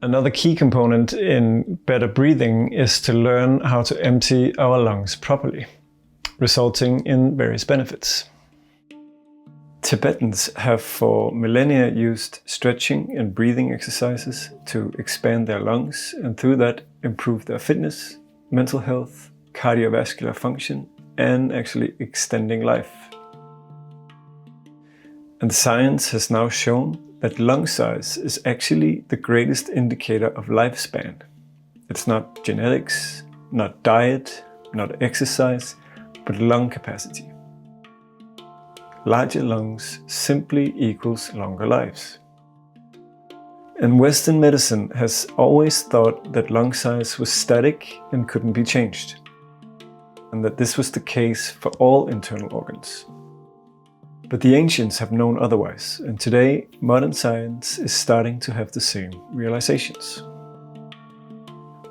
Another key component in better breathing is to learn how to empty our lungs properly, resulting in various benefits. Tibetans have for millennia used stretching and breathing exercises to expand their lungs and through that improve their fitness, mental health, cardiovascular function, and actually extending life. And science has now shown that lung size is actually the greatest indicator of lifespan. It's not genetics, not diet, not exercise, but lung capacity. Larger lungs simply equals longer lives. And Western medicine has always thought that lung size was static and couldn't be changed, and that this was the case for all internal organs. But the ancients have known otherwise, and today modern science is starting to have the same realizations.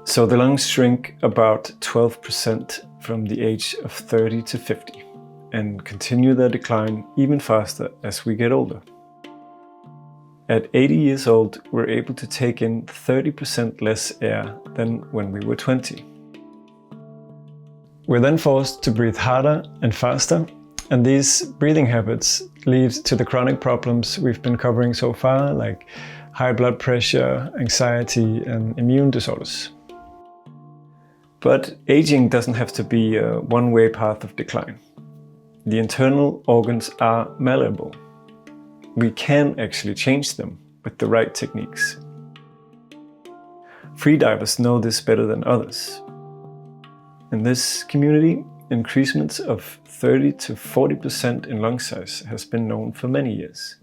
So the lungs shrink about 12% from the age of 30 to 50 and continue their decline even faster as we get older. At 80 years old, we're able to take in 30% less air than when we were 20. We're then forced to breathe harder and faster, and these breathing habits lead to the chronic problems we've been covering so far, like high blood pressure, anxiety, and immune disorders. But aging doesn't have to be a one-way path of decline. The internal organs are malleable. We can actually change them with the right techniques. Freedivers know this better than others. In this community, increasements of 30 to 40% in lung size has been known for many years.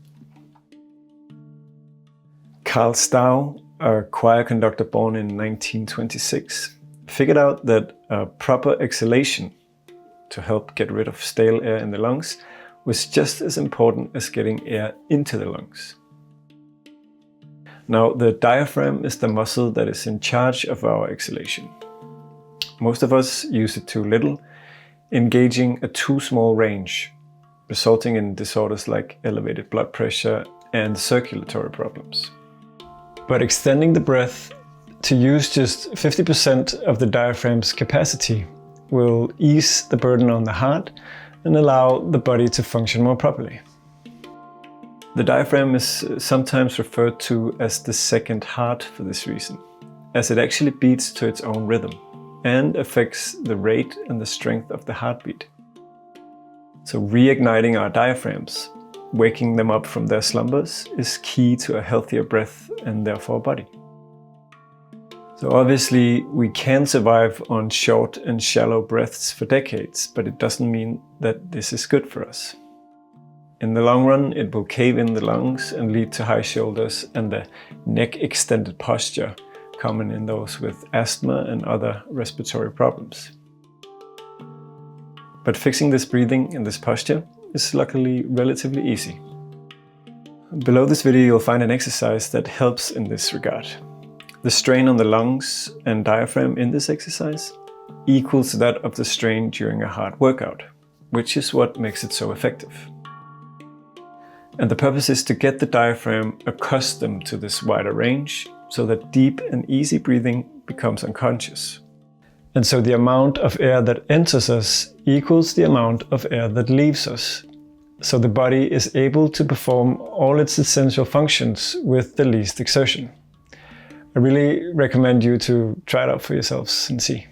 Carl Stau, a choir conductor born in 1926, figured out that a proper exhalation to help get rid of stale air in the lungs was just as important as getting air into the lungs. Now, the diaphragm is the muscle that is in charge of our exhalation. Most of us use it too little, engaging a too small range, resulting in disorders like elevated blood pressure and circulatory problems. But extending the breath to use just 50% of the diaphragm's capacity will ease the burden on the heart and allow the body to function more properly. The diaphragm is sometimes referred to as the second heart for this reason, as it actually beats to its own rhythm and affects the rate and the strength of the heartbeat. So reigniting our diaphragms, waking them up from their slumbers, is key to a healthier breath and therefore body. So obviously we can survive on short and shallow breaths for decades, but it doesn't mean that this is good for us. In the long run, it will cave in the lungs and lead to high shoulders and the neck extended posture, common in those with asthma and other respiratory problems. But fixing this breathing and this posture is luckily relatively easy. Below this video you'll find an exercise that helps in this regard. The strain on the lungs and diaphragm in this exercise equals that of the strain during a hard workout, which is what makes it so effective. And the purpose is to get the diaphragm accustomed to this wider range so that deep and easy breathing becomes unconscious. And so the amount of air that enters us equals the amount of air that leaves us. So the body is able to perform all its essential functions with the least exertion. I really recommend you to try it out for yourselves and see.